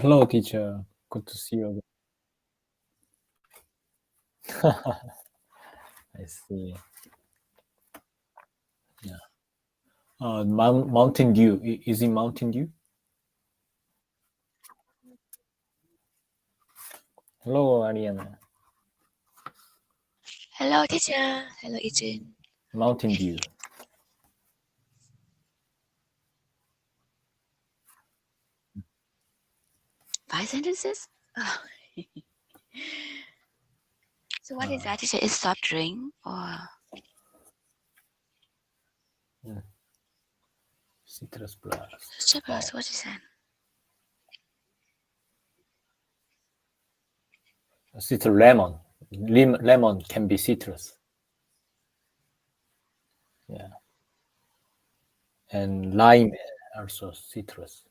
Hello, teacher. Good to see you again. I see. Yeah. Mountain Dew. Is it Mountain Dew? Hello, Ariana. Hello, teacher. Hello, Ijin. Mountain Dew. 5 sentences? Oh. So what is that, teacher? Is soft drink or Citrus plus. citrus? What is that? Citrus lemon. Lemon can be citrus. Yeah. And lime also citrus.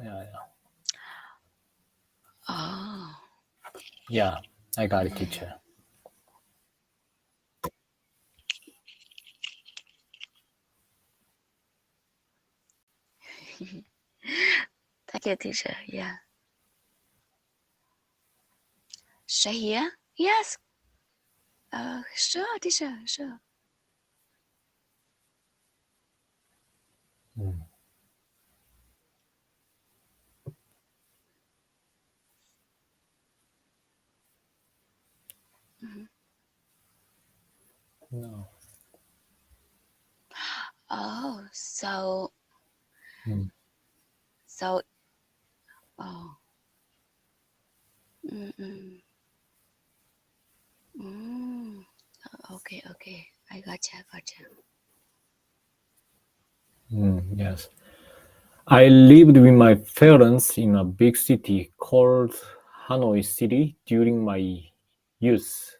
Yeah. Oh. Yeah, I got it, teacher. Thank you, teacher. Yeah. Say here? Yes. Sure, teacher. Sure. No. Oh, so oh. Mm-mm. Okay. I gotcha. Yes. I lived with my parents in a big city called Hanoi City during my youth.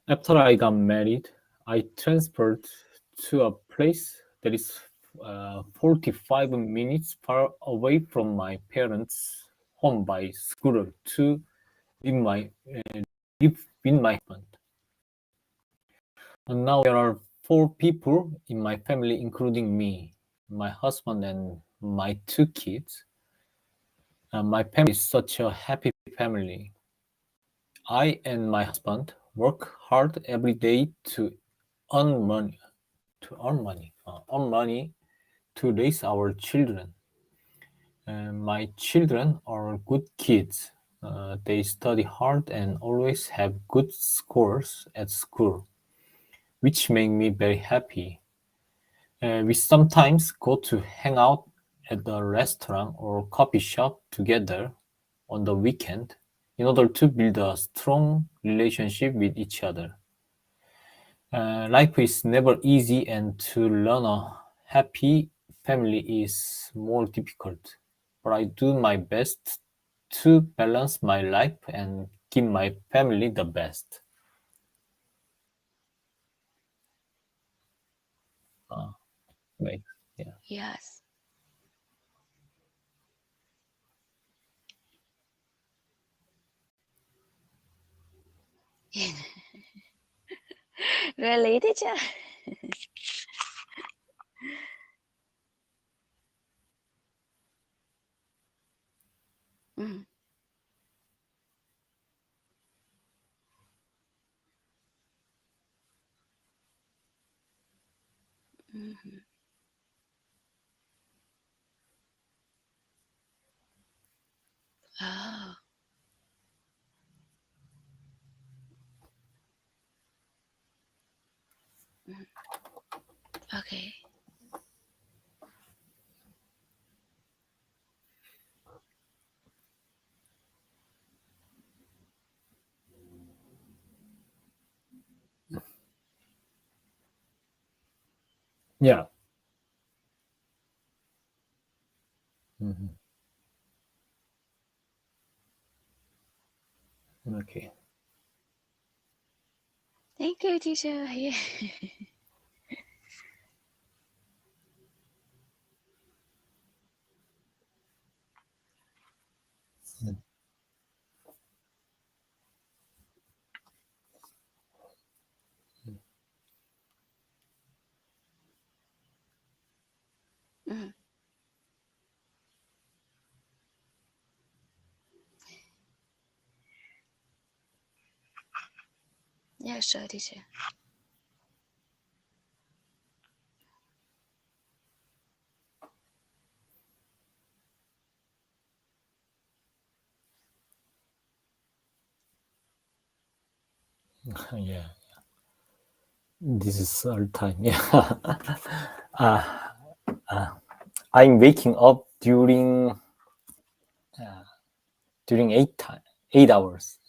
After I got married, I transferred to a place that is 45 minutes far away from my parents' home by scooter to live, live with my husband. And now there are 4 people in my family, including me, my husband, and my 2 kids. My family is such a happy family. I and my husband work hard every day to earn money, earn money to raise our children. My children are good kids. They study hard and always have good scores at school, which make me very happy. We sometimes go to hang out at the restaurant or coffee shop together on the weekend in order to build a strong relationship with each other. Life is never easy, and to run a happy family is more difficult. But I do my best to balance my life and give my family the best. Right. Yeah. Yes. Really, teacher? Mm. Mm-hmm. Oh. Mm. Okay. Yeah. Mhm. Okay. Thank you, teacher. Yeah. Yeah, sure, teacher. Yeah. This is all time. Yeah. I'm waking up during 8 hours.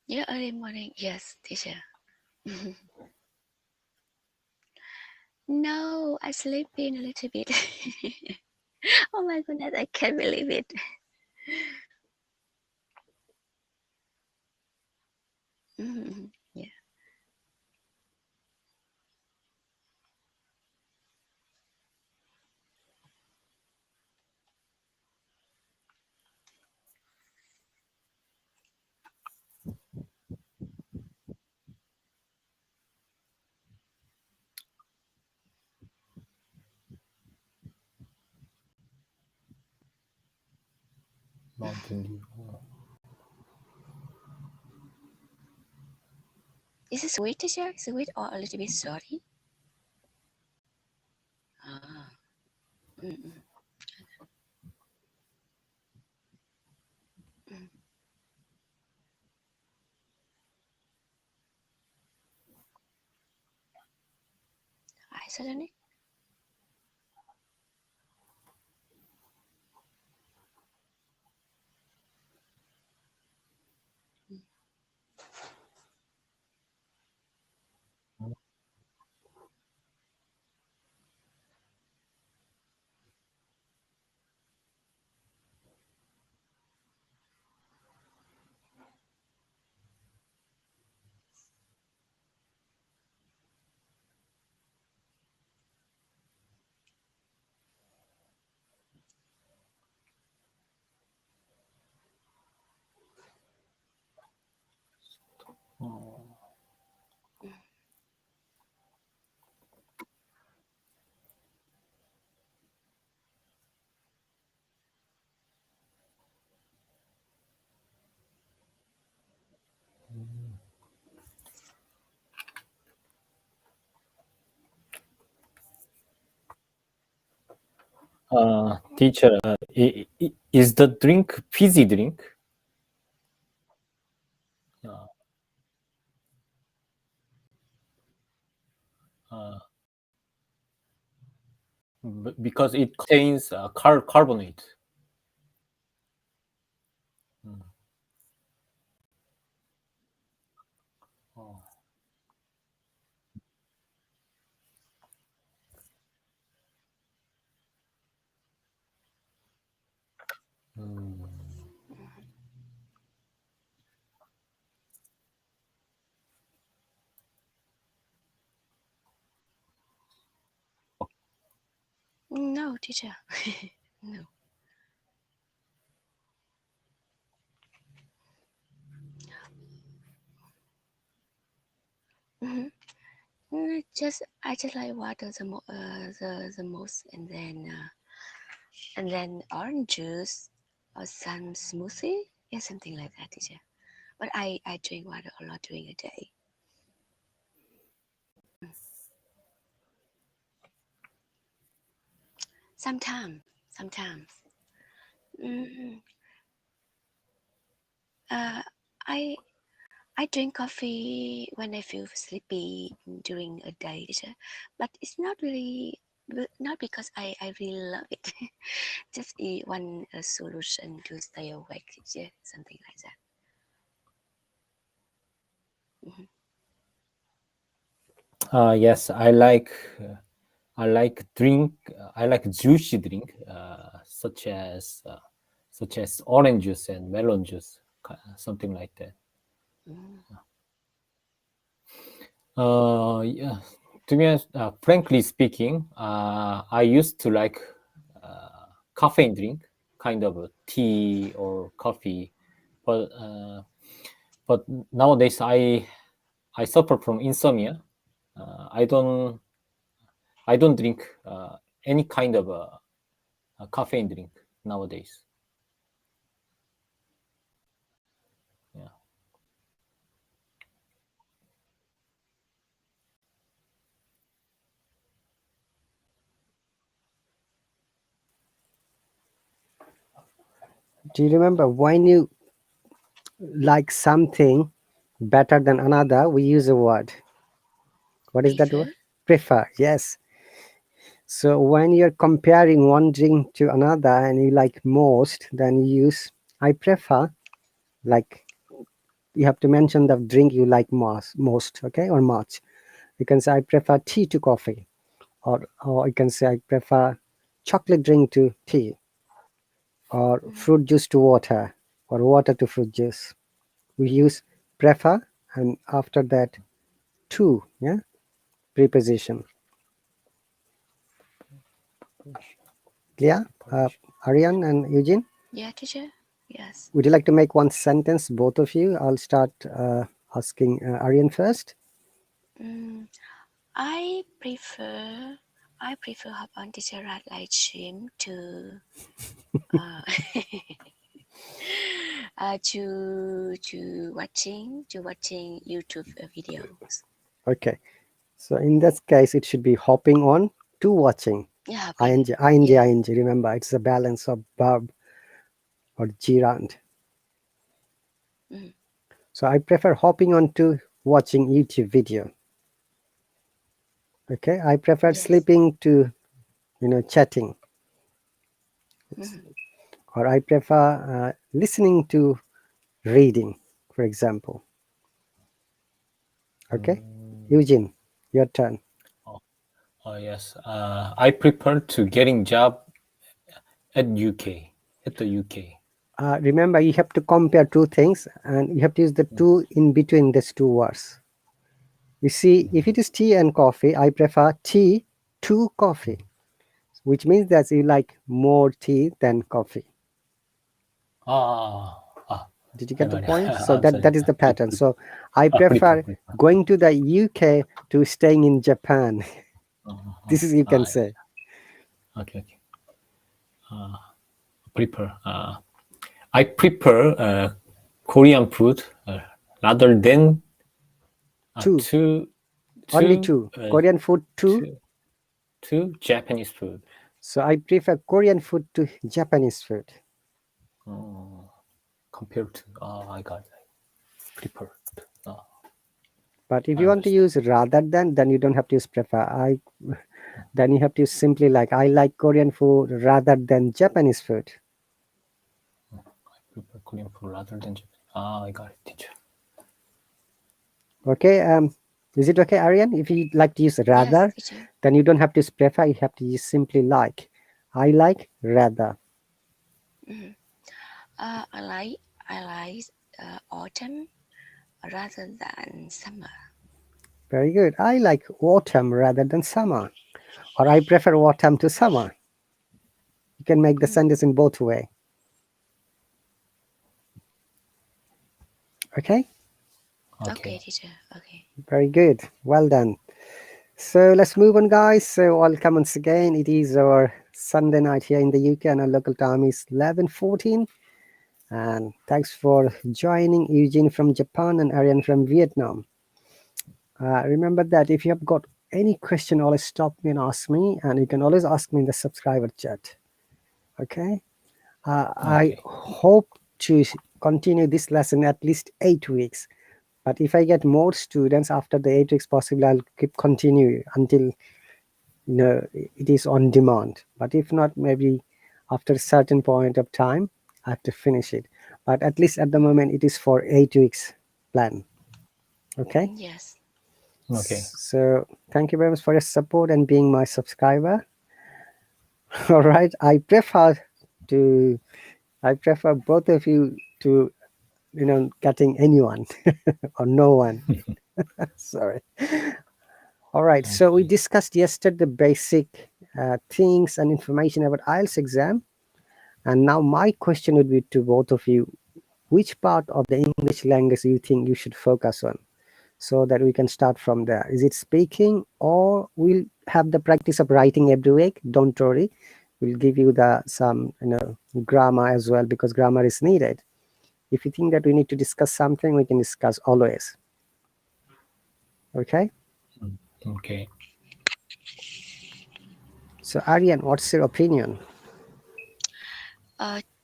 Yeah, early morning. Yes, teacher. No, I sleep in a little bit. Oh my goodness, I can't believe it. Yeah. Mountain Dew. Is it sweet, teacher? Sweet or a little bit salty? Ah. Mm-mm. Mm. Isolated? Teacher, is the drink fizzy drink? Uh, uh, because it contains carbonate. Mm. Oh. Mm. No, teacher. No. Mm-hmm. I just like water the most, and then orange juice or some smoothie, yeah, something like that, teacher. But I drink water a lot during a day. Sometimes, sometimes. Mm, uh, I I drink coffee when I feel sleepy during a day, teacher. But it's not because I really love it. Just eat one solution to stay awake, teacher, something like that. Mhm. Yes, I like juicy drink, such as orange juice and melon juice, something like that. Mm. Yeah. To be honest, frankly speaking, I used to like caffeine drink, kind of a tea or coffee, but nowadays I suffer from insomnia. Uh, I don't I don't drink any kind of a caffeine drink nowadays. Do you remember when you like something better than another, we use a word. What is that word? Prefer. Prefer. Yes. So when you're comparing one drink to another and you like most, then you use I prefer. Like you have to mention the drink you like most, okay, or much. You can say I prefer tea to coffee, or you can say I prefer chocolate drink to tea, or fruit juice to water, or water to fruit juice. We use prefer, and after that to, yeah, preposition. Yeah, Aryan and Eugene, Yeah, teacher. Yes. would you like to make one sentence, both of you? I'll start asking Aryan first. Mm, I prefer hop on teacher at LiveStream uh, to watching YouTube videos. Okay, so in this case, it should be hopping on to watching. Yeah, hopping. Ing, ing, Yeah. ing. Remember, it's a balance of verb or gerund. Mm, So I prefer hopping on to watching YouTube video. Okay, I prefer yes. sleeping to chatting, Mhm. or I prefer listening to reading, for example. Okay, Mm, Eugene, your turn. oh, yes. I prefer to getting job at UK at the UK. Remember, you have to compare two things, and you have to use the Mm, two in between these two words. You see, if it is tea and coffee, I prefer tea to coffee, which means that you like more tea than coffee. 아, 아, Did you 할 get the 말이 point? So I'm sorry. that is the pattern. So I 프리퍼, prefer 프리퍼. going to the UK to staying in Japan. 어, This is you can 예. say. 오케이, 오케이. prefer. I prefer Korean food rather than Two, to only two. Korean food two. to to Japanese food. So I prefer Korean food to Japanese food. Compared to I got it. Prefer. Uh, But if I you want to understand. use rather than, then you don't have to use prefer. Then you have to simply like I like Korean food rather than Japanese food. I prefer Korean food rather than Japanese. I got it, teacher. Okay. Is it okay, Aryan? If you like to use Yes, rather, teacher. then you don't have to use prefer. You have to use simply like. I like rather. Mhm. I like autumn rather than summer. Very good. I like autumn rather than summer, or I prefer autumn to summer. You can make the Mm. sentence in both way. Okay. Okay, Okay. teacher. Okay. Very good. Well done. So let's move on, guys. So welcome once again. It is our Sunday night here in the UK, and our local time is 11:14. And thanks for joining, Eugene from Japan and Ariane from Vietnam. Remember that if you have got any question, always stop me and ask me, and you can always ask me in the subscriber chat. Okay. I Okay. hope to continue this lesson at least 8 weeks. But if I get more students after the 8 weeks, possibly I'll keep continue until it is on demand. But if not, maybe after a certain point of time, I have to finish it. But at least at the Mm. moment, it is for 8 weeks plan. Okay. Yes. Okay. So thank you very much for your support and being my subscriber. All right. To I prefer both of you to getting anyone or no one. Sorry. All right. So we Okay. discussed yesterday the basic things and information about IELTS exam. And now my question would be to both of you, which part of the English language you think you should focus on so that we can start from there? Is it speaking, or we'll have the practice of writing every week? Don't worry. We'll give you the some grammar as well, because grammar is needed. If you think that we need to discuss something, we can discuss always. Okay? Okay. So Aryan, what's your opinion?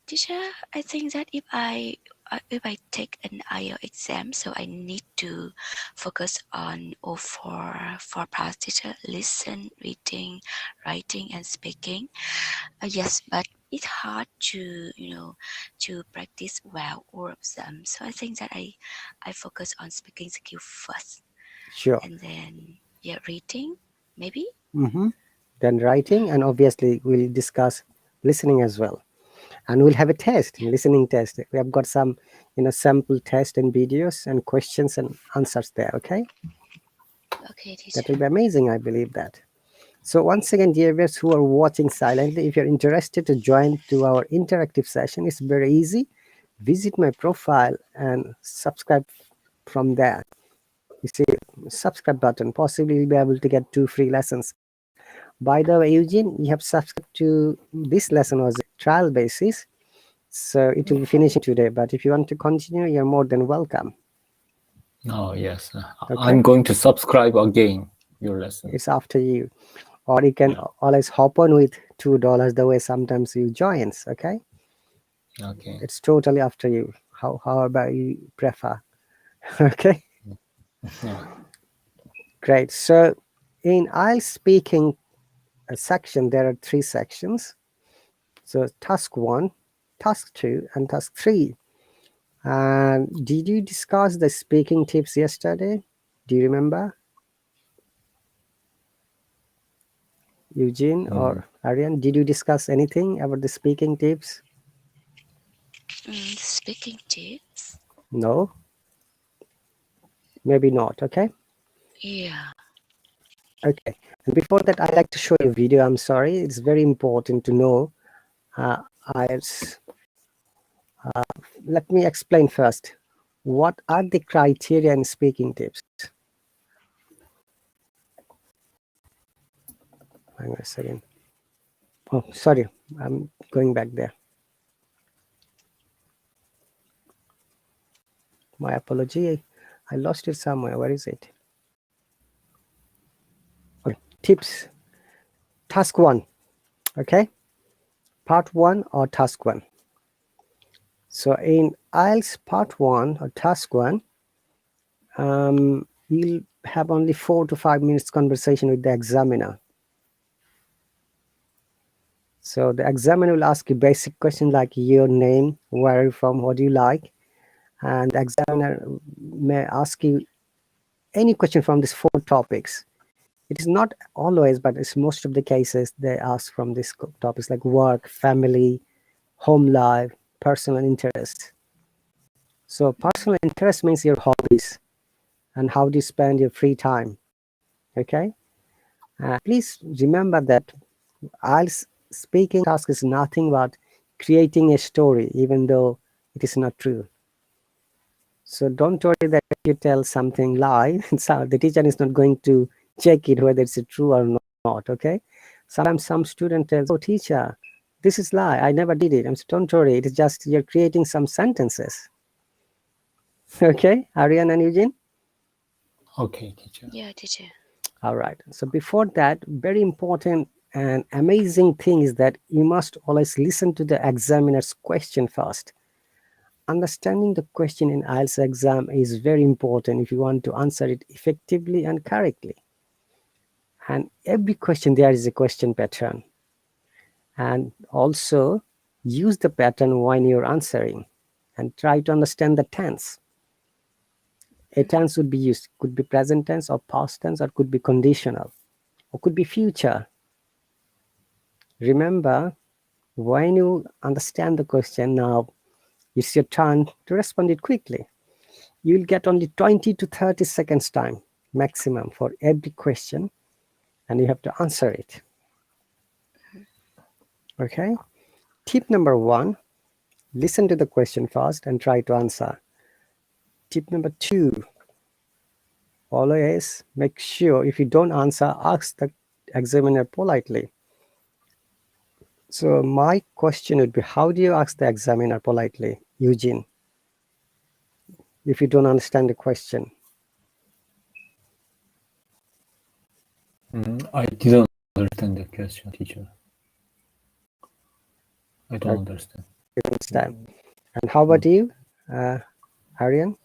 Teacher, I think that if I take an IELTS exam, so I need to focus on all four parts, teacher: listen, reading, writing, and speaking. Yes, but it's hard to to practice well all of them. So I think that I focus on speaking skill first, Sure. and then reading maybe. Then writing, and obviously we'll discuss listening as well. And we'll have a test, listening test. We have got some, sample test and videos and questions and answers there. Okay, Okay, teacher. that will be amazing. I believe that. So once again, dear viewers who are watching silently, if you're interested to join to our interactive session, it's very easy. Visit my profile and subscribe from there. You see, subscribe button. Possibly you'll be able to get 2 free lessons. By the way, Eugene, you have subscribed to this lesson was a trial basis, so it will be finishing today. But if you want to continue, you're more than welcome. Oh, yes. Okay. I'm going to subscribe again your lesson. It's after you. Or you can always hop on with $2 the way sometimes you joins. Okay. Okay. It's totally after you. How about you prefer? Okay. Yeah. Great. So in IELTS speaking section, there are 3 sections. So task 1, task 2, and task 3. And did you discuss the speaking tips yesterday? Do you remember? Eugene or Ariane, did you discuss anything about the speaking tips? Speaking tips? No? Maybe not, okay? Yeah. Okay. And before that, I'd like to show you a video. I'm sorry. It's very important to know. IELTS. Let me explain first. What are the criteria in speaking tips? Hang on a second. Oh, sorry. I'm going back there. My apology. I lost it somewhere. Where is it? Okay. Tips. Task 1. Okay. Part 1 or task 1. So in IELTS part 1 or task 1, you'll have only 4 to 5 minutes conversation with the examiner. So the examiner will ask you basic questions like your name, where are you from, what do you like, and the examiner may ask you any question from these 4 topics. It is not always, but it's most of the cases they ask from these topics like work, family, home life, personal interest. So personal interest means your hobbies and how do you spend your free time. Okay. Please remember that IELTS speaking task is nothing but creating a story, even though it is not true. So don't worry that if you tell something lie, so the teacher is not going to check it whether it's true or not. Okay. Sometimes some student tells, "Oh, teacher, this is lie. I never did it." I'm saying, don't worry. It is just you're creating some sentences. Okay, Ariane and Eugene. Okay, teacher. Yeah, teacher. All right. So before that, very important and amazing thing is that you must always listen to the examiner's question first. Understanding the question in IELTS exam is very important if you want to answer it effectively and correctly. And every question there is a question pattern. And also use the pattern when you're answering and try to understand the tense. A tense would be used, could be present tense or past tense, or could be conditional, or could be future. Remember, when you understand the question, now it's your turn to respond it quickly. You'll get only 20 to 30 seconds time maximum for every question, and you have to answer it. Okay? Tip number 1, listen to the question first and try to answer. Tip number 2, always make sure if you don't answer, ask the examiner politely. So my question would be, how do you ask the examiner politely, Eugene, if you don't understand the question? I didn't understand the question, teacher. I don't understand. time. And how about you, Aryan?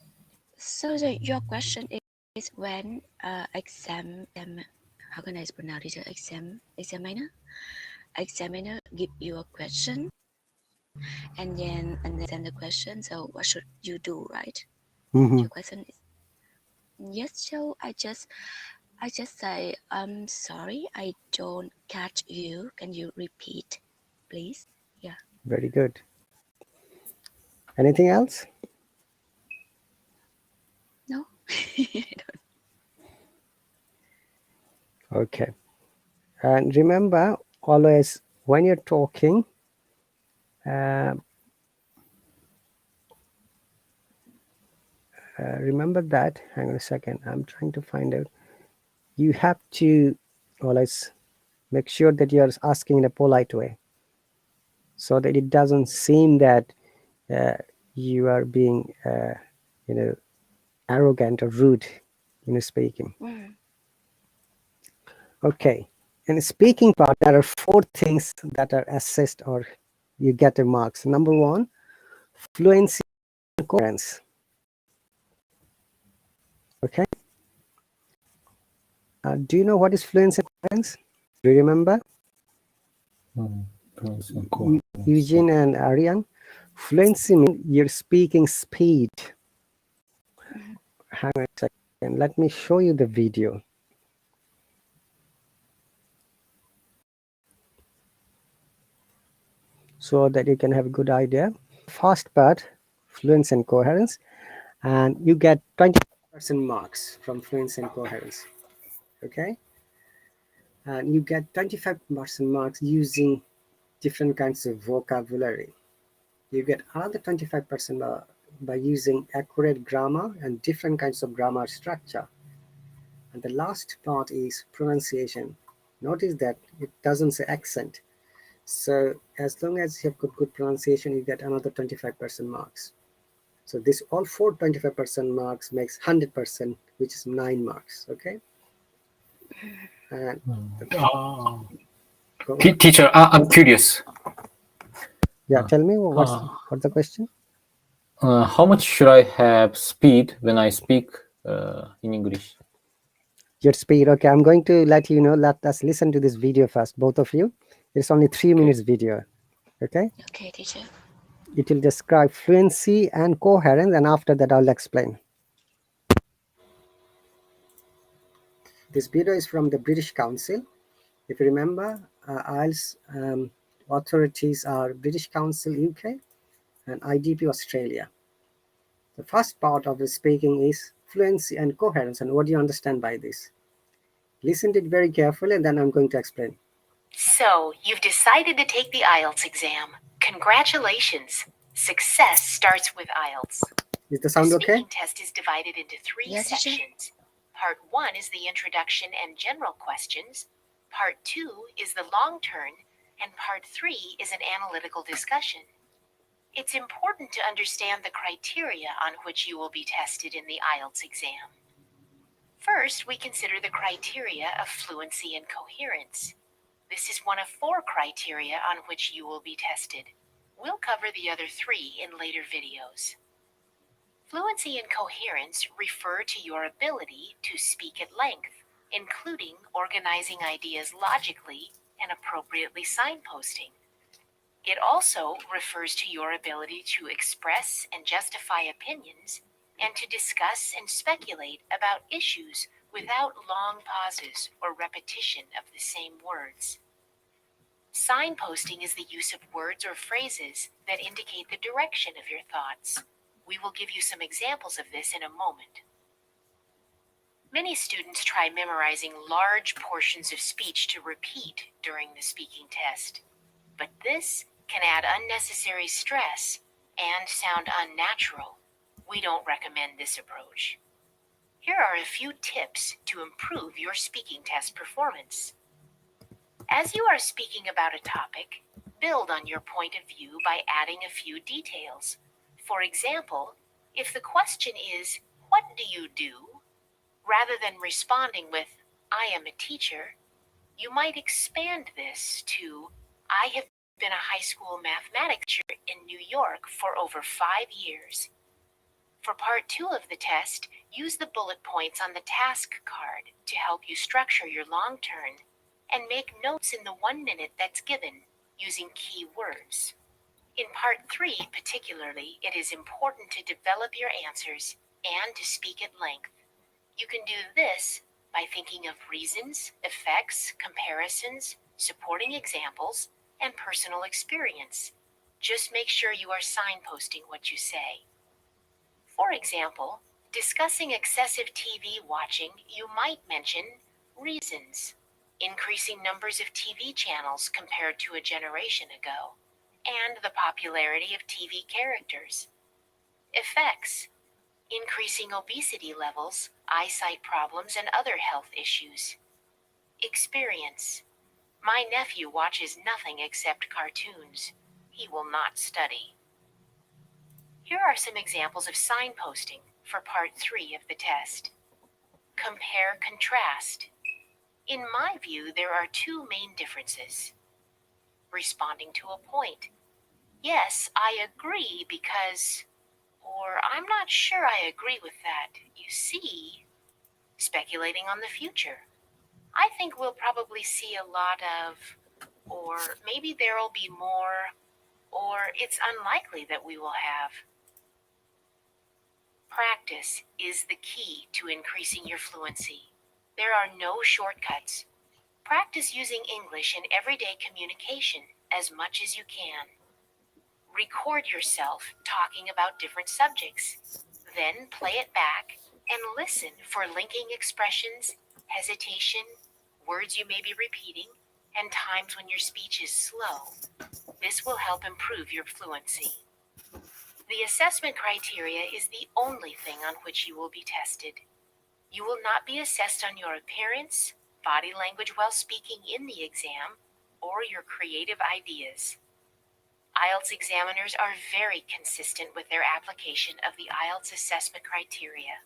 So your question is when exam how can I pronounce it? Examiner give you a question and then understand the question. So what should you do, right? Mm-hmm. Your question is yes. So I just say I'm sorry, I don't catch you. Can you repeat, please? Yeah. Very good. Anything else? No. Okay. And remember, always when you're talking, remember that. Hang on a second. I'm trying to find out. You have to always make sure that you're asking in a polite way, so that it doesn't seem that you are being, arrogant or rude in speaking. Mm. Okay. In the speaking part, there are 4 things that are assessed or you get a marks. Number 1, fluency and coherence. Okay. Do you know what is fluency and coherence? Do you remember? Eugene and Aryan? Fluency means your speaking speed. Mm. Hang on a second. Let me show you the video. So that you can have a good idea. First part, fluency and coherence, and you get 20% marks from fluency and coherence. Okay, and you get 25% marks using different kinds of vocabulary. You get another 25% by using accurate grammar and different kinds of grammar structure. And the last part is pronunciation. Notice that it doesn't say accent. So as long as you have good pronunciation, you get another 25% marks. So this all 4 25% marks makes 100%, which is 9 marks. Okay. And Teacher, I'm curious. yeah, tell me what's the question? How much should I have speed when I speak in English? Your speed. Okay, I'm going to let you know. Let us listen to this video first, both of you. It's only 3 minutes video. Okay. Okay, teacher. It will describe fluency and coherence, and after that I'll explain. This video is from the British Council. If you remember, IELTS authorities are British Council UK and IDP Australia. The first part of the speaking is fluency and coherence, and what do you understand by this? Listen to it very carefully, and then I'm going to explain. So, you've decided to take the IELTS exam. Congratulations. Success starts with IELTS. Is the sound okay? The speaking test is divided into 3 sections. Part 1 is the introduction and general questions. Part 2 is the long turn, and Part 3 is an analytical discussion. It's important to understand the criteria on which you will be tested in the IELTS exam. First, we consider the criteria of fluency and coherence. This is one of 4 criteria on which you will be tested. We'll cover the other 3 in later videos. Fluency and coherence refer to your ability to speak at length, including organizing ideas logically and appropriately signposting. It also refers to your ability to express and justify opinions and to discuss and speculate about issues without long pauses or repetition of the same words. Signposting is the use of words or phrases that indicate the direction of your thoughts. We will give you some examples of this in a moment. Many students try memorizing large portions of speech to repeat during the speaking test, but this can add unnecessary stress and sound unnatural. We don't recommend this approach. Here are a few tips to improve your speaking test performance. As you are speaking about a topic, build on your point of view by adding a few details. For example, if the question is, "What do you do?" rather than responding with, "I am a teacher," you might expand this to, "I have been a high school mathematics teacher in New York for over 5 years. For part 2 of the test, use the bullet points on the task card to help you structure your long turn and make notes in the 1 minute that's given using key words. In part 3 particularly, it is important to develop your answers and to speak at length. You can do this by thinking of reasons, effects, comparisons, supporting examples, and personal experience. Just make sure you are signposting what you say. For example, discussing excessive TV watching, you might mention reasons, increasing numbers of TV channels compared to a generation ago, and the popularity of TV characters. Effects, increasing obesity levels, eyesight problems, and other health issues. Experience, my nephew watches nothing except cartoons. He will not study. Here are some examples of signposting for part 3 of the test. Compare, contrast. In my view, there are 2 main differences. Responding to a point. Yes, I agree because, or I'm not sure I agree with that. You see, speculating on the future. I think we'll probably see a lot of, or maybe there'll be more, or it's unlikely that we will have. Practice is the key to increasing your fluency. There are no shortcuts. Practice using English in everyday communication as much as you can. Record yourself talking about different subjects. Then play it back and listen for linking expressions, hesitation, words you may be repeating, and times when your speech is slow. This will help improve your fluency. The assessment criteria is the only thing on which you will be tested. You will not be assessed on your appearance, body language while speaking in the exam, or your creative ideas. IELTS examiners are very consistent with their application of the IELTS assessment criteria.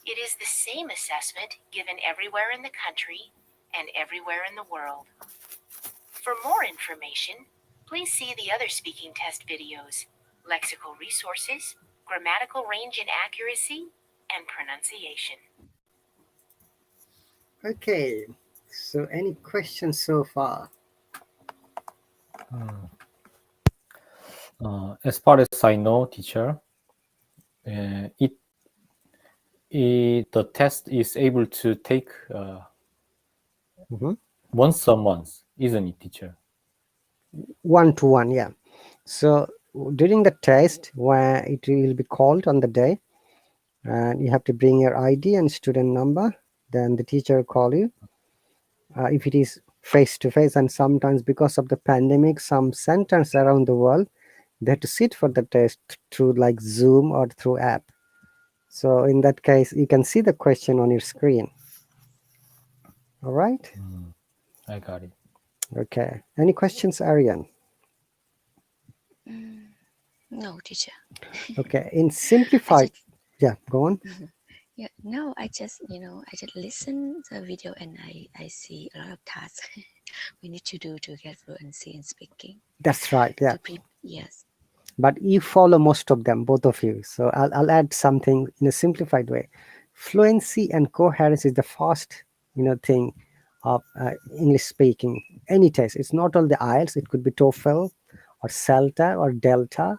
It is the same assessment given everywhere in the country and everywhere in the world. For more information, please see the other speaking test videos, lexical resources, grammatical range and accuracy, and pronunciation. Okay, so any questions so far? As far as I know, teacher, the test is able to take once a month, isn't it, teacher? 1-to-1, yeah. So during the test, where it will be called on the day, and you have to bring your ID and student number, then the teacher will call you. If it is face to face, and sometimes because of the pandemic, some centers around the world, they have to sit for the test through like Zoom or through app. So in that case, you can see the question on your screen. All right. I got it. Okay. Any questions, Ariane? No, teacher. Okay. In simplified, yeah, go on. Yeah, no, I just listen the video and I see a lot of tasks we need to do to get fluency in speaking. That's right. Yeah. Yes. But you follow most of them, both of you. So I'll add something in a simplified way. Fluency and coherence is the first, thing of English speaking. Any test. It's not all the IELTS. It could be TOEFL or CELTA or Delta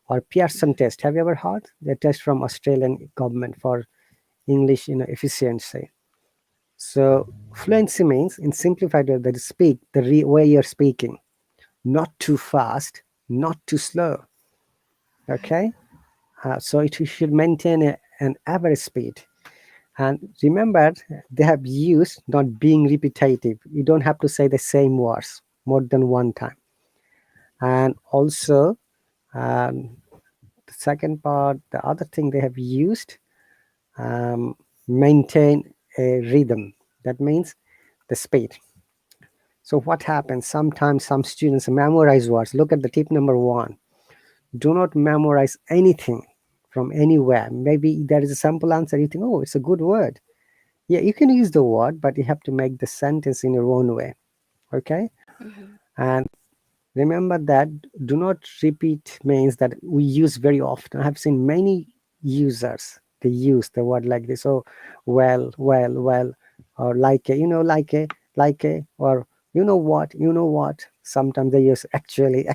or Pearson test. Have you ever heard the test from Australian government for English, efficiency? So fluency means, in simplified way, that you speak the way you're speaking, not too fast, not too slow. Okay, so it should maintain an average speed. And remember, they have used not being repetitive. You don't have to say the same words more than one time. And also, the second part, the other thing they have used, maintain a rhythm. That means the speed. So what happens? Sometimes some students memorize words. Look at the tip number 1. Do not memorize anything from anywhere. Maybe there is a simple answer. You think, oh, it's a good word. Yeah, you can use the word, but you have to make the sentence in your own way. Okay? And Remember that do not repeat means that we use very often. I have seen many users, they use the word like this. Oh, well, or like a, like a, or you know what. Sometimes they use actually.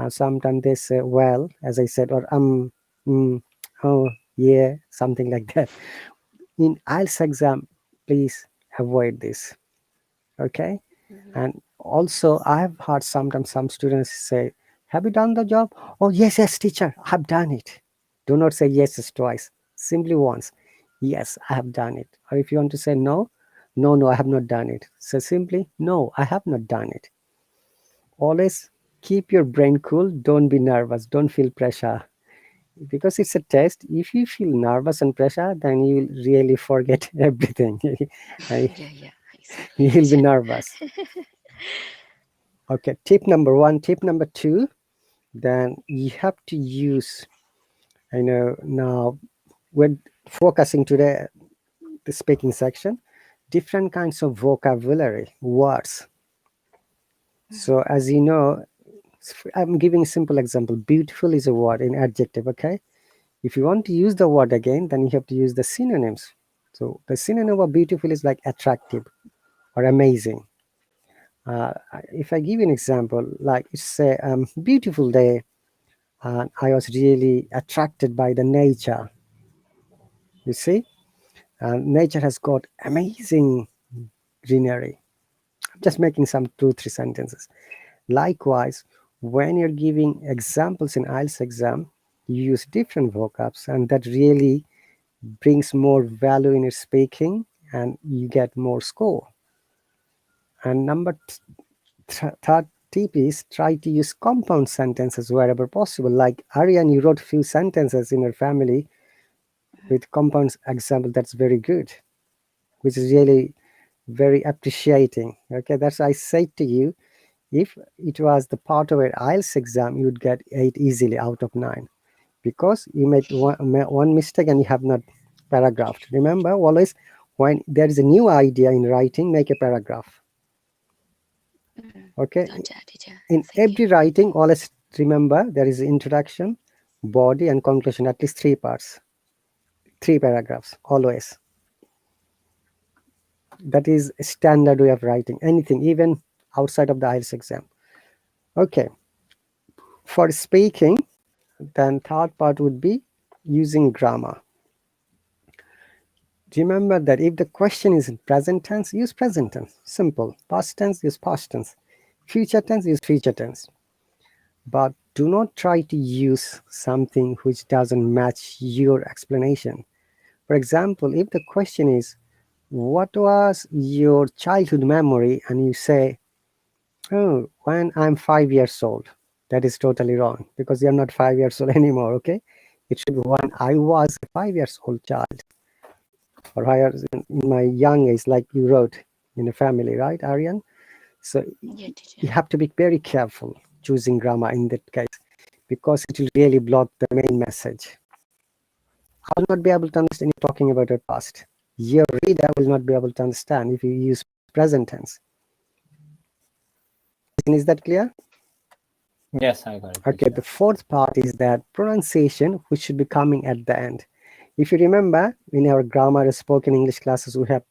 Sometimes they say well, as I said, or mm, oh, yeah, something like that. In IELTS exam, please avoid this. Okay. And also I have heard sometimes some students say, have you done the job? Oh yes teacher, I have done it. Do not say yes twice, simply once. Yes, I have done it. Or if you want to say no, I have not done it, so simply no, I have not done it. Always keep your brain cool, don't be nervous, don't feel pressure, because it's a test. If you feel nervous and pressure, then you will really forget everything. Yeah, exactly, You'll be teacher. nervous. Okay, tip number 1. Tip number 2, then you have to use, now we're focusing to the speaking section, different kinds of vocabulary words. So as you know, I'm giving a simple example. Beautiful is a word in adjective. Okay, if you want to use the word again, then you have to use the synonyms. So the synonym of beautiful is like attractive or amazing. If I give you an example, like it's a beautiful day, and I was really attracted by the nature. You see, nature has got amazing greenery. I'm just making some 2-3 sentences. Likewise, when you're giving examples in IELTS exam, you use different vocabs, and that really brings more value in your speaking, and you get more score. And number third tip is try to use compound sentences wherever possible. Like Aryan, you wrote few sentences in your family with compounds example. That's very good, which is really very appreciating. Okay, that's I said to you, if it was the part of an IELTS exam, you would get 8 easily out of 9, because you made one mistake and you have not paragraphed. Remember, always when there is a new idea in writing, make a paragraph. Okay, Gotcha, teacher. in Thank you. every writing, always remember there is introduction, body, and conclusion, at least 3 parts, 3 paragraphs, always. That is a standard way of writing anything, even outside of the IELTS exam. Okay, for speaking, then third part would be using grammar. Remember that if the question is in present tense, use present tense. Simple. Past tense, use past tense. Future tense, use future tense. But do not try to use something which doesn't match your explanation. For example, if the question is, what was your childhood memory? And you say, oh, when I'm 5 years old. That is totally wrong, because you're not 5 years old anymore, okay? It should be when I was a 5 years old child, or I was in my young age, like you wrote in a family, right, Aryan? So Yeah, teacher. you have to be very careful choosing grammar in that case, because it will really block the main message. I'll not be able to understand you talking about your past. Your reader will not be able to understand if you use present tense. Is that clear? Yes, I got it. Okay, the fourth part is that pronunciation, which should be coming at the end. If you remember, in our grammar and spoken English classes, we have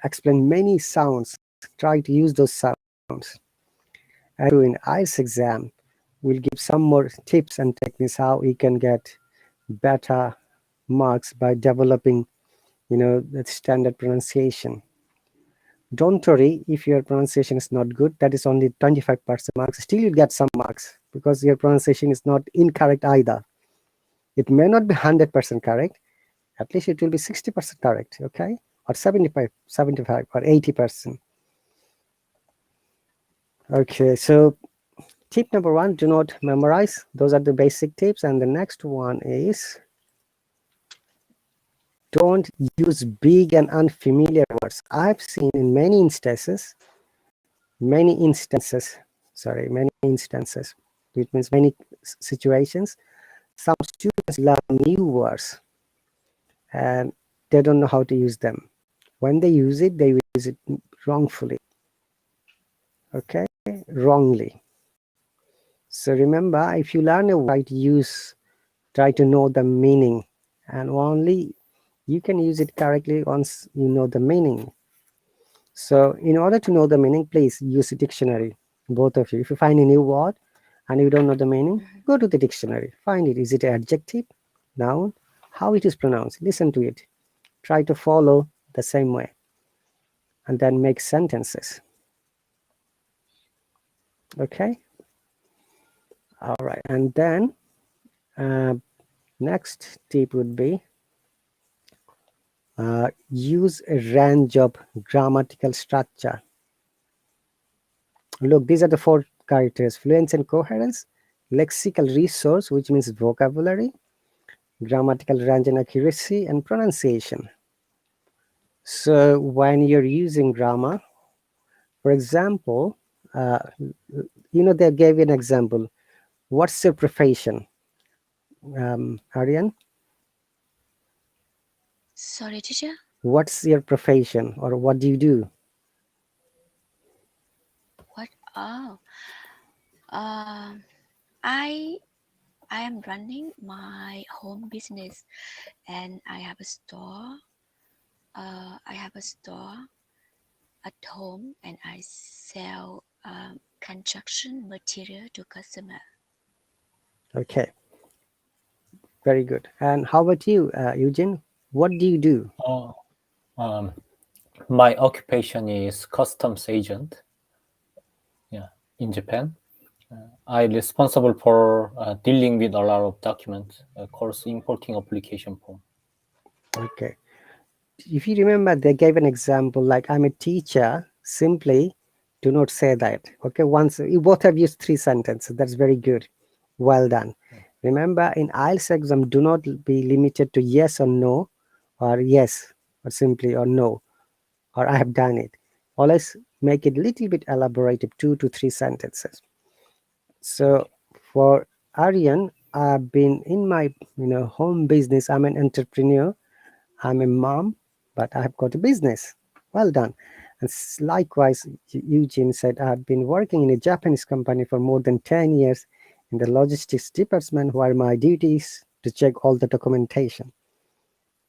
explained many sounds. Try to use those sounds. And in IELTS exam, we'll give some more tips and techniques how you can get better marks by developing, the standard pronunciation. Don't worry if your pronunciation is not good. That is only 25% marks. Still, you get some marks because your pronunciation is not incorrect either. It may not be 100% correct. At least it will be 60% correct, okay? Or 75 or 80%. Okay, so tip number 1, do not memorize. Those are the basic tips. And the next one is, don't use big and unfamiliar words. I've seen in many instances, which means many situations, some students learn new words and they don't know how to use them. When they use it, they use it wrongfully. Okay, wrongly. So remember, if you learn a word, try to know the meaning, and only you can use it correctly once you know the meaning. So in order to know the meaning, please use a dictionary, both of you. If you find a new word and you don't know the meaning, go to the dictionary, find it. Is it an adjective, noun, how it is pronounced? Listen to it. Try to follow the same way, and then make sentences. Okay. All right. And then next tip would be use a range of grammatical structure. Look, these are the 4 characters: fluency and coherence, lexical resource, which means vocabulary, grammatical range and accuracy, and pronunciation. So when you're using grammar, for example, they gave you an example. What's your profession, Aryan? Sorry, teacher. What's your profession, or what do you do? What? Oh, I am running my home business, and I have a store. I have a store at home, and I sell construction material to customer. Okay, very good. And how about you, Eugene? What do you do? My occupation is customs agent. Yeah, in Japan. I'm responsible for dealing with a lot of documents, course importing application form. Okay. If you remember, they gave an example like, I'm a teacher. Simply do not say that. Okay, once you both have used 3 sentences. That's very good. Well done. Remember, in IELTS exam, do not be limited to yes or no, or yes, or simply or no, or I have done it. Always make it a little bit elaborative, 2 to 3 sentences. So for Aryan, I've been in my home business. I'm an entrepreneur. I'm a mom, but I've got a business. Well done. And likewise, Eugene said, I've been working in a Japanese company for more than 10 years in the logistics department, where my duty is to check all the documentation.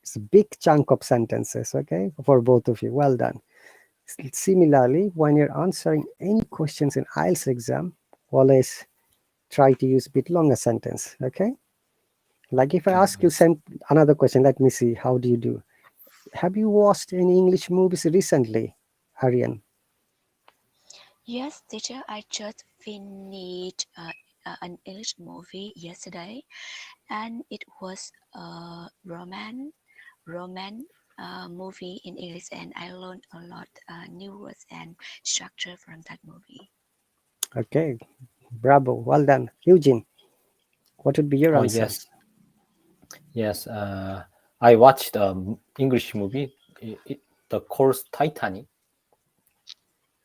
It's a big chunk of sentences, okay, for both of you. Well done. Similarly, when you're answering any questions in IELTS exam, always try to use a bit longer sentence, okay? Like if I ask you another question, let me see, how do you do? Have you watched any English movies recently, Aryan? Yes, teacher. I just finished an English movie yesterday, and it was a romance movie in English, and I learned a lot new words and structure from that movie. Okay, bravo, well done. Eugene, what would be your answer? Yes. I watched the English movie, the course Titanic.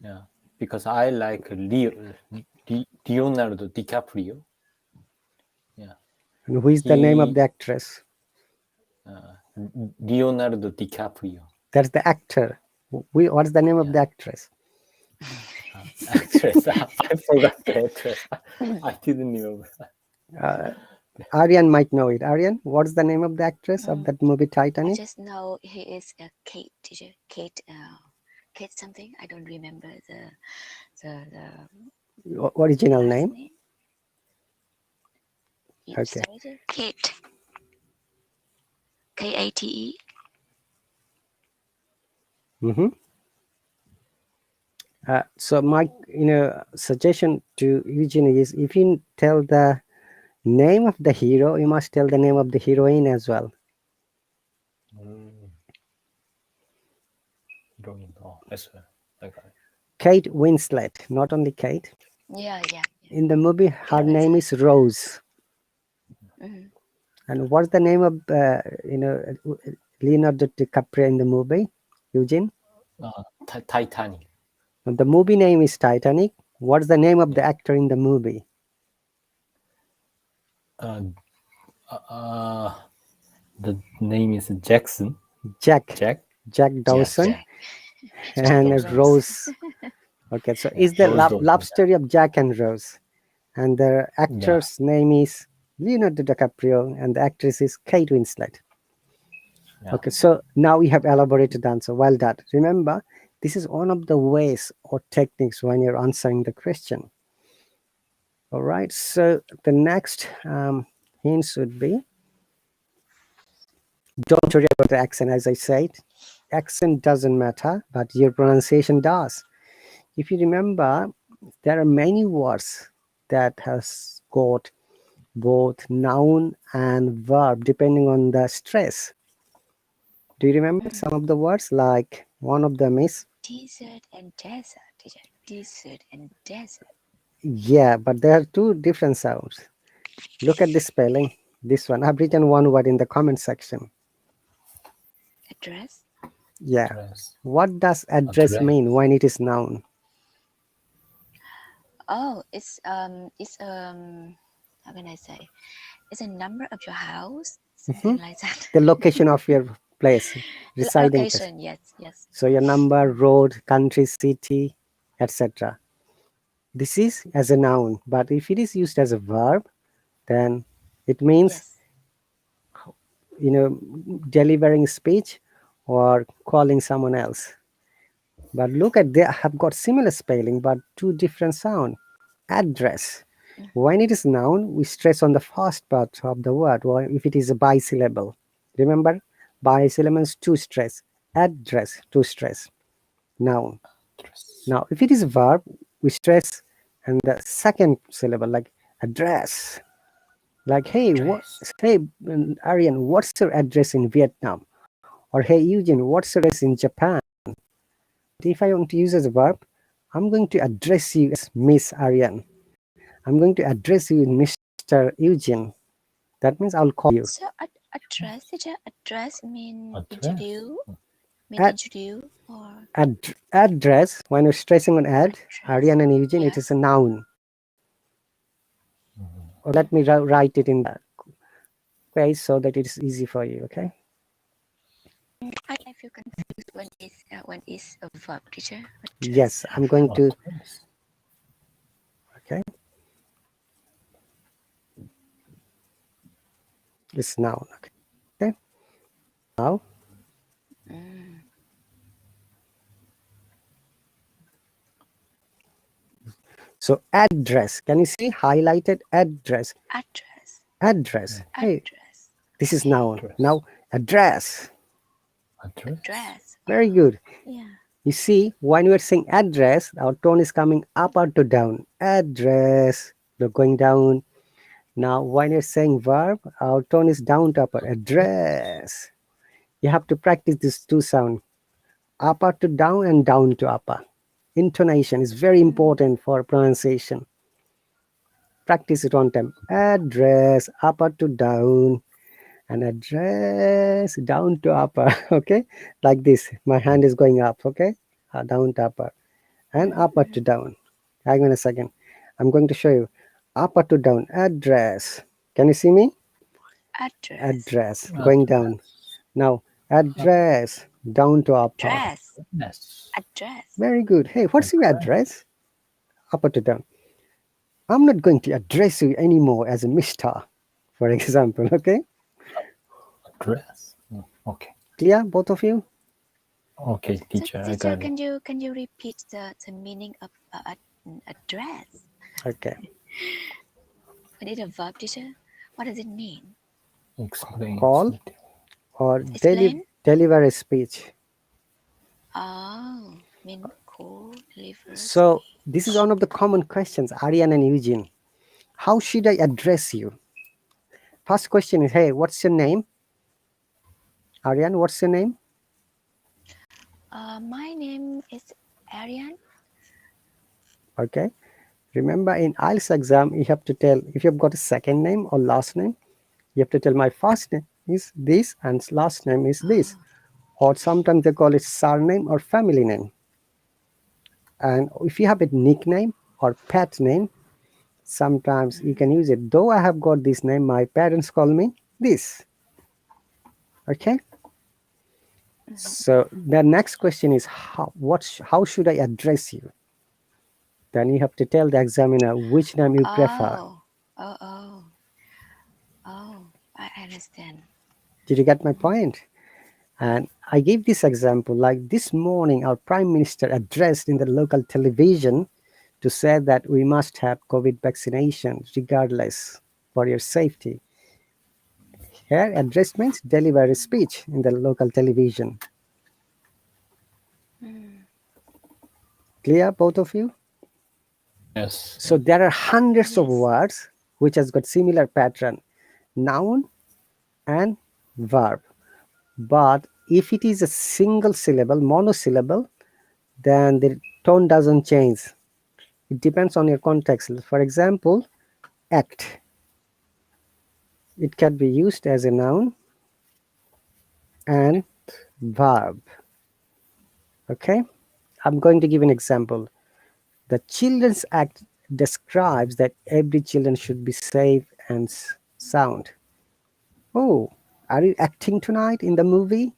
Yeah, because I like Leonardo DiCaprio. Yeah. And who is the name of the actress? Leonardo DiCaprio. That's the actor. What's the name of the actress? Actress. I forgot the actress. I didn't remember. Aryan might know it. Aryan, what's the name of the actress of that movie Titanic? I just know he is a Kate, teacher. Kate something. I don't remember the original name. Okay. Kate. Kate. Mm-hmm. So my suggestion to Eugene is, if you tell the name of the hero, you must tell the name of the heroine as well. Heroine. Oh, as well. Okay. Kate Winslet, not only Kate. Yeah. In the movie, her name is Rose. Mm-hmm. And what's the name of Leonardo DiCaprio in the movie, Eugene? Titanic. The movie name is Titanic. What's the name of the actor in the movie? The name is Jack Dawson. Jack. And Rose. Okay, so Yeah, is the those, love story of Jack and Rose, and the yeah, actor's name is Leonardo DiCaprio, and the actress is Kate Winslet. yeah. Okay, so now we have elaborated answer. Well done. Remember, this is one of the ways or techniques when you're answering the question. All right, so the next hints would be, don't worry about the accent. As I said, accent doesn't matter, but your pronunciation does. If you remember, there are many words that has got both noun and verb depending on the stress. Do you remember some of the words? Like one of them is Desert and desert, teacher. Desert and desert. yeah, but there are two different sounds. Look at the spelling. This one, I've written one word in the comment section. Address. Yeah. Address. What does address mean when it is noun? Oh, it's how can I say? It's a number of your house, something like that. The location of your place, residing place. Location, yes. So your number, road, country, city, etc. This is as a noun, but if it is used as a verb, then it means Yes. delivering speech or calling someone else. But look at, they have got similar spelling but two different sound. Address, when it is noun, we stress on the first part of the word, or if it is a bisyllable, remember, bisyllables two stress, address two stress, noun. Address. Now if it is a verb, we stress and the second syllable, like address. Like, hey, Aryan, what's your address in Vietnam? Or hey, Eugene, what's your address in Japan? If I want to use as a verb, I'm going to address you as Miss Aryan. I'm going to address you Mr. Eugene. That means I'll call you. So address, teacher. Address mean Address. interview. Mean At- interview or Address, when you're stressing on Aryan and Eugene, it is a noun. Or let me write it in the way so that it is easy for you, okay? I feel confused when it's a verb, teacher. Address. Yes, I'm going to, Address. okay? It's noun, okay? Now, so address, can you see highlighted address? Address. Hey, Address. this is noun. Address. Now, address. Address. Very good. Yeah. You see, when we're saying address, our tone is coming up or to down. Address. Look, going down. Now, when you're saying verb, our tone is down to upper. Address. You have to practice these two sounds. Upper to down and down to upper. Intonation is very important for pronunciation. Practice it one time. Address, upper to down, and address down to upper. Okay, like this. My hand is going up. Okay, down to upper, and upper to down. Hang on a second. I'm going to show you. Upper to down. Address. Can you see me? Address. Going down. Now address down to upper. Address. Very good. Hey, what's your address? Upper to down. I'm not going to address you anymore as a Mr., for example, okay? Address. Okay. Clear, both of you? Okay, teacher, I Teacher, got it. can you repeat the meaning of address? Okay. When it's a verb, teacher, what does it mean? Explain. Call or Explain? deliver a speech. Oh, mean call, deliver. So this is one of the common questions, Aryan and Eugene. How should I address you? First question is, hey, what's your name? Aryan, what's your name? My name is Arian. Okay. Remember, in IELTS exam, you have to tell, if you've got a second name or last name, you have to tell my first name is this and last name is this. Or sometimes they call it surname or family name. And if you have a nickname or pet name, sometimes you can use it. Though I have got this name, my parents call me this. Okay. So the next question is how should I address you? Then you have to tell the examiner which name you prefer. Oh, I understand. Did you get my point? And I gave this example, like this morning, our Prime Minister addressed in the local television to say that we must have COVID vaccination regardless for your safety. Here, address means deliver a speech in the local television. Clear, both of you? Yes. So there are hundreds of Yes. words which has got similar pattern, noun and verb. But if it is a single syllable, monosyllable, then the tone doesn't change. It depends on your context. For example, act. It can be used as a noun and verb. Okay, I'm going to give an example. The Children's Act describes that every children should be safe and sound. Oh, are you acting tonight in the movie?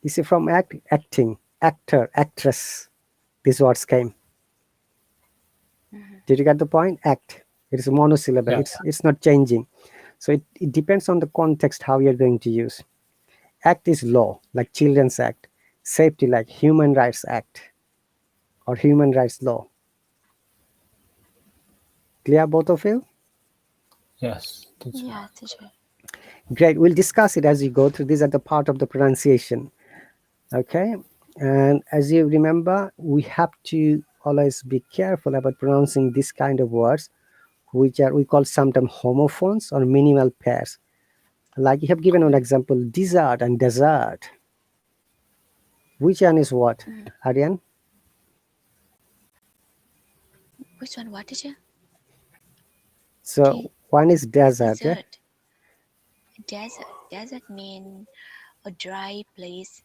Is it from acting, actor, actress? These words came. Did you get the point? Act. It is a monosyllable. Yeah. It's not changing. So it depends on the context how you're going to use. Act is law, like Children's Act. Safety, like Human Rights Act or Human Rights Law. Clear, both of you? Yes, teacher. Yeah, teacher. Great. We'll discuss it as you go through. These are the part of the pronunciation. Okay. And as you remember, we have to always be careful about pronouncing this kind of words, which are we call sometimes homophones or minimal pairs. Like you have given an example, dessert and desert. Which one is what, Aryan? Which one? What, teacher? So one is desert. Yeah? Desert mean a dry place.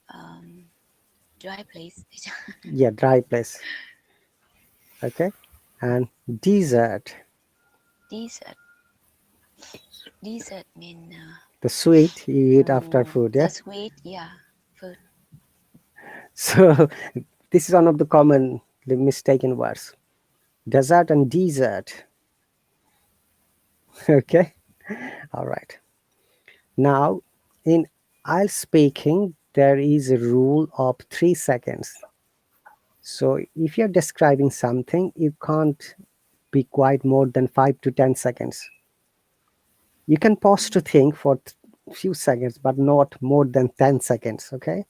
Dry place. Teacher. Yeah, dry place. Okay. And dessert. Dessert mean The sweet you eat after food. Yeah. the sweet. Yeah, food. So this is one of the common mistaken words. Desert and dessert. Okay. All right. Now, in IELTS speaking, there is a rule of 3 seconds. So if you're describing something, you can't be quite more than 5 to 10 seconds. You can pause to think for a few seconds, but not more than 10 seconds. Okay.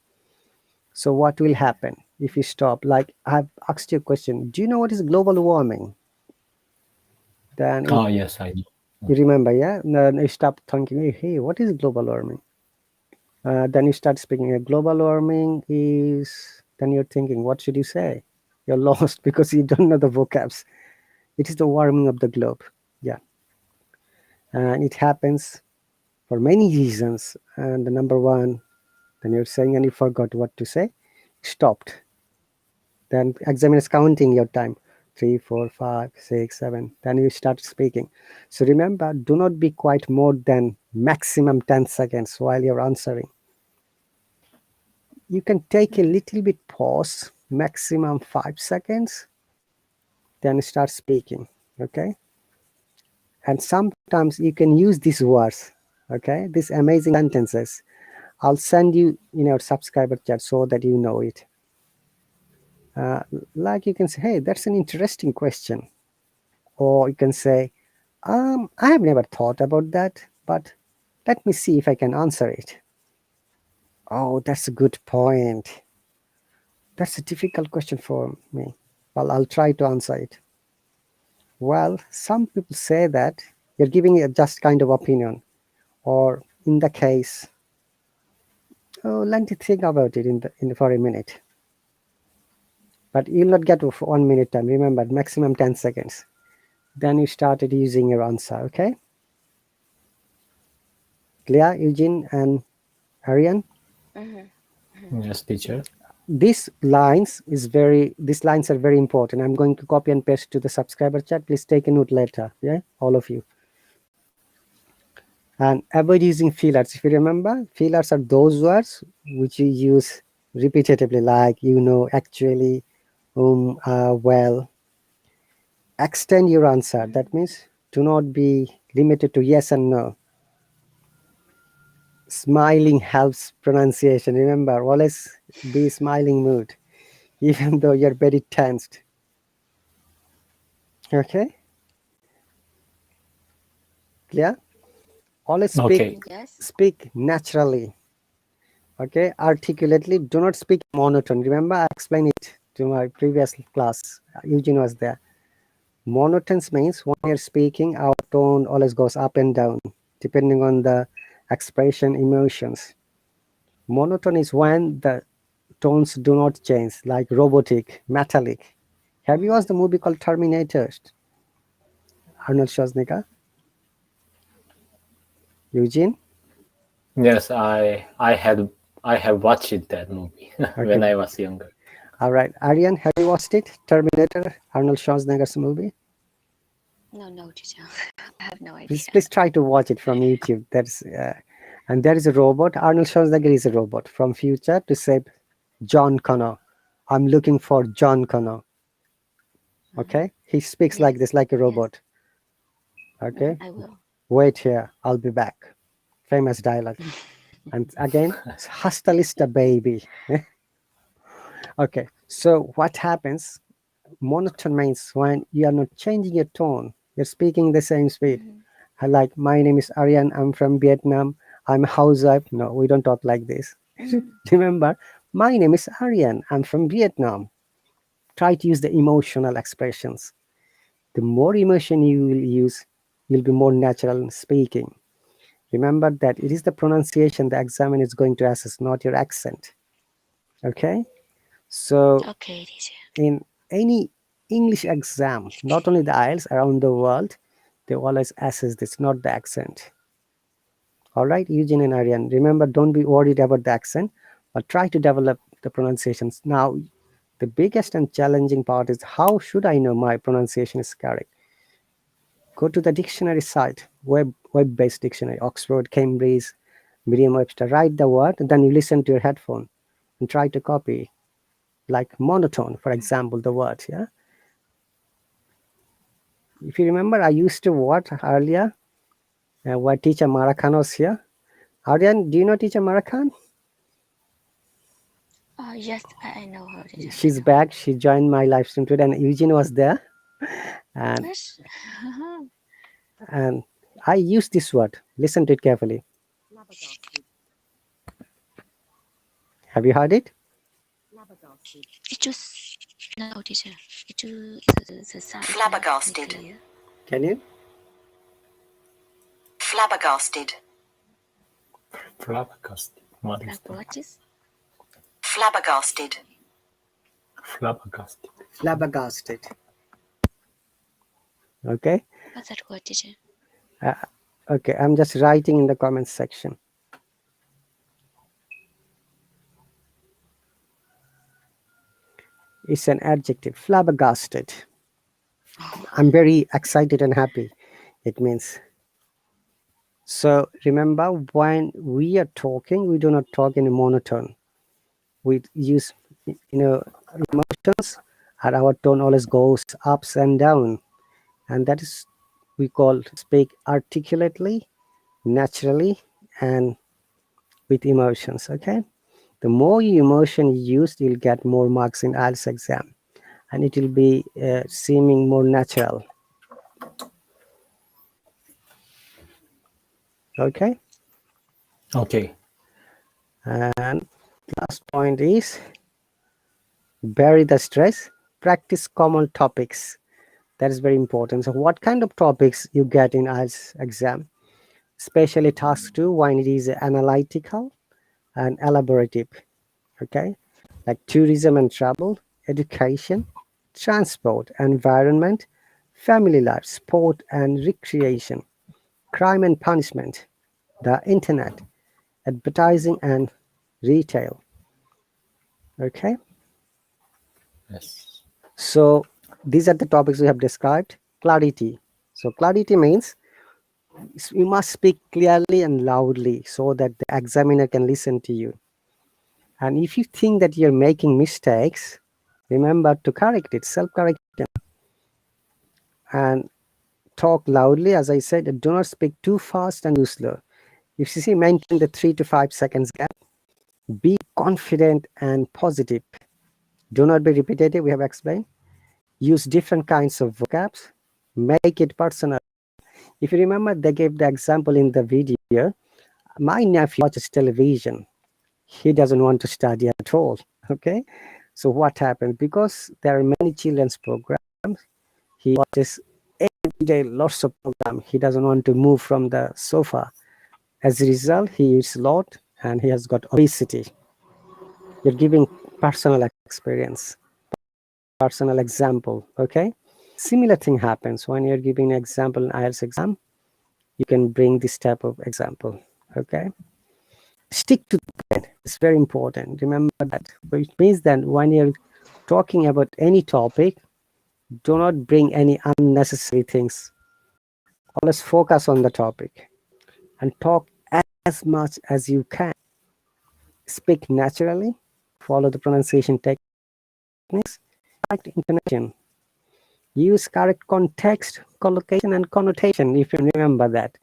So what will happen if you stop? Like I've asked you a question. Do you know what is global warming? Then Oh, yes, I do. you remember, yeah? Then you stop thinking, hey, what is global warming? Then you start speaking. Global warming is. Then you're thinking, what should you say? You're lost because you don't know the vocabs. It is the warming of the globe. Yeah. And it happens for many reasons. And the number one, then you're saying and you forgot what to say, stopped. Then examiner is counting your time. 3, 4, 5, 6, 7. Then you start speaking. So remember, do not be quiet more than maximum 10 seconds while you're answering. You can take a little bit pause, maximum 5 seconds, then start speaking. Okay. And sometimes you can use these words. Okay. These amazing sentences. I'll send you in our subscriber chat so that you know it. Like you can say, hey, that's an interesting question. Or you can say, I have never thought about that, but let me see if I can answer it. Oh, that's a good point. That's a difficult question for me. Well, I'll try to answer it. Well, some people say that you're giving a just kind of opinion, or in the case, oh, let me think about it for a minute. But you'll not get 1 minute time. Remember, maximum 10 seconds. Then you started using your answer, okay? Clear, Eugene and Arian? Yes, teacher. These lines are very important. I'm going to copy and paste to the subscriber chat. Please take a note later. Yeah, all of you. And avoid using fillers. If you remember, fillers are those words which you use repetitively, like actually, well. extend your answer. That means do not be limited to yes and no. Smiling helps pronunciation. Remember, always be smiling mood, even though you're very tensed. Okay? Clear? Always Okay. Yes. speak naturally. Okay? Articulately. Do not speak monotone. Remember, I explained it to my previous class. Eugene was there. Monotones means when you're speaking, our tone always goes up and down, depending on the expression, emotions. Monotone is when the tones do not change, like robotic, metallic. Have you watched the movie called Terminator? Arnold Schwarzenegger? Eugene? Yes, I have watched that movie when Okay. I was younger. All right. Aryan, have you watched it? Terminator, Arnold Schwarzenegger's movie? No, teacher. I have no idea. Please try to watch it from YouTube. And there is a robot. Arnold Schwarzenegger is a robot from future to save John Connor. I'm looking for John Connor. Okay? He speaks like this, like a robot. Okay? I will. Wait here. I'll be back. Famous dialogue. And again, hasta lista, baby. Okay. So what happens? Monotone means when you are not changing your tone. You're speaking the same speed. Like, my name is Aryan. I'm from Vietnam. I'm a housewife. No, we don't talk like this. Remember, my name is Aryan. I'm from Vietnam. Try to use the emotional expressions. The more emotion you will use, you'll be more natural in speaking. Remember that it is the pronunciation the examiner is going to assess, not your accent. Okay? So, Okay, teacher. in any English exam, not only the IELTS, around the world, they always assess this, not the accent. All right, Eugene and Aryan, remember, don't be worried about the accent, but try to develop the pronunciations. Now, the biggest and challenging part is, how should I know my pronunciation is correct? Go to the dictionary site, web-based dictionary, Oxford, Cambridge, Merriam-Webster, write the word, and then you listen to your headphone and try to copy, like monotone, for example, the word, yeah? If you remember, I used to what earlier, where teacher Marakan was here. Aryan, do you know teacher Marakan? Yes, I know her, teacher. She's back. She joined my live stream today, and Eugene was there. And Yes. and I used this word. Listen to it carefully. Have you heard it? It just no, teacher. It just the sound is not Flabbergasted. clear. Can you? Flabbergasted. Flabbergasted. What is Like that? what is? Flabbergasted. Flabbergasted. Flabbergasted. Okay. What's that word, teacher? Okay. I'm just writing in the comments section. It's an adjective. Flabbergasted. I'm very excited and happy. It means. So remember, when we are talking, we do not talk in a monotone. We use, emotions, and our tone always goes ups and down, and that is we call speak articulately, naturally, and with emotions. Okay, the more emotion you use, you'll get more marks in IELTS exam, and it will be seeming more natural. Okay. Okay. And last point is, bury the stress, practice common topics. That is very important. So what kind of topics you get in IELTS exam? Especially task 2, when it is analytical and elaborative. Okay, like tourism and travel, education, transport, environment, family life, sport and recreation, crime and punishment, the internet, advertising and retail. Okay, Yes. so these are the topics we have described. Clarity. So clarity means you must speak clearly and loudly so that the examiner can listen to you. And if you think that you're making mistakes, remember to correct it, self-correction. and talk loudly. As I said, do not speak too fast and too slow. If you see, maintain the 3 to 5 seconds gap. Be confident and positive. Do not be repetitive, we have explained. Use different kinds of vocabs. Make it personal. If you remember, they gave the example in the video. My nephew watches television. He doesn't want to study at all. Okay, so what happens? Because there are many children's programs, he watches every day lots of programs. He doesn't want to move from the sofa. As a result, he eats a lot and he has got obesity. You're giving personal experience, personal example. Okay, similar thing happens when you're giving an example in IELTS exam. You can bring this type of example. Okay, stick to the point. It's very important. Remember that. Which means that when you're talking about any topic, do not bring any unnecessary things. Always focus on the topic and talk as much as you can. Speak naturally, follow the pronunciation techniques, correct intonation. Use correct context, collocation, and connotation, if you remember that.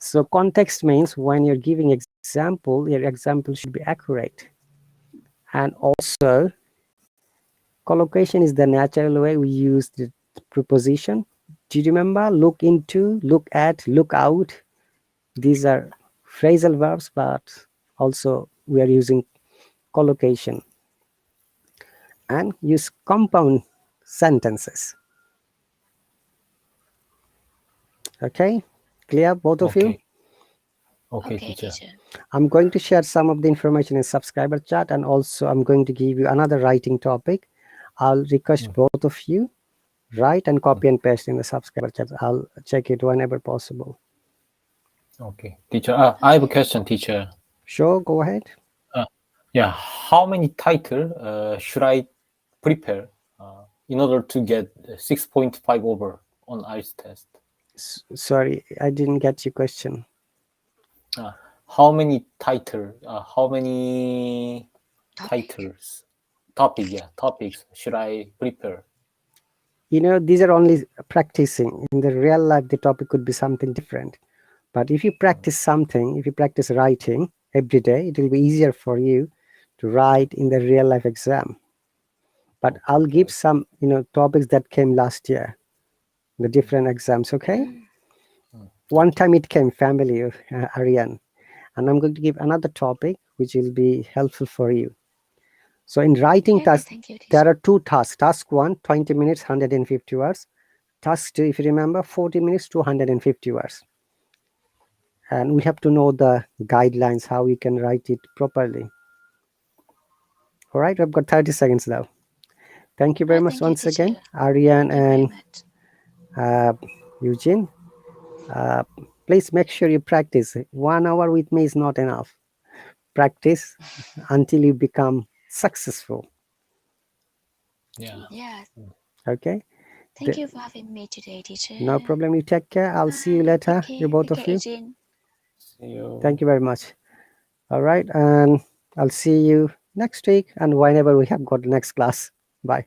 So context means when you're giving example, your example should be accurate. And also, collocation is the natural way we use the preposition. Do you remember? Look into, look at, look out. These are phrasal verbs, but also we are using collocation. And use compound sentences. Okay, clear, both of you? Okay, Okay, teacher. teacher. I'm going to share some of the information in subscriber chat, and also I'm going to give you another writing topic. I'll request both of you write and copy and paste in the subscriber chat. I'll check it whenever possible. Okay, teacher. I have a question, teacher. Sure, go ahead. Yeah, how many title should I prepare in order to get 6.5 over on IELTS test? Sorry, I didn't get your question. How many title? How many titles? Topics should I prepare? You know, these are only practicing. In the real life, the topic could be something different. But if you practice something, if you practice writing every day, it will be easier for you to write in the real life exam. But I'll give some, topics that came last year, the different exams, okay? One time it came family, Aryan. And I'm going to give another topic which will be helpful for you. So in writing task, there are two tasks. Task 1, 20 minutes, 150 words. Task 2, if you remember, 40 minutes, 250 words. And we have to know the guidelines, how we can write it properly. All right, I've got 30 seconds now. Thank you very much once again, Aryan and Eugene. Please make sure you practice. 1 hour with me is not enough. Practice until you become successful. Yeah. Yes. Okay. Thank you for having me today, teacher. No problem. You take care. I'll see you later. You both of you. See you. Thank you very much. All right, and I'll see you next week and whenever we have got next class. Bye.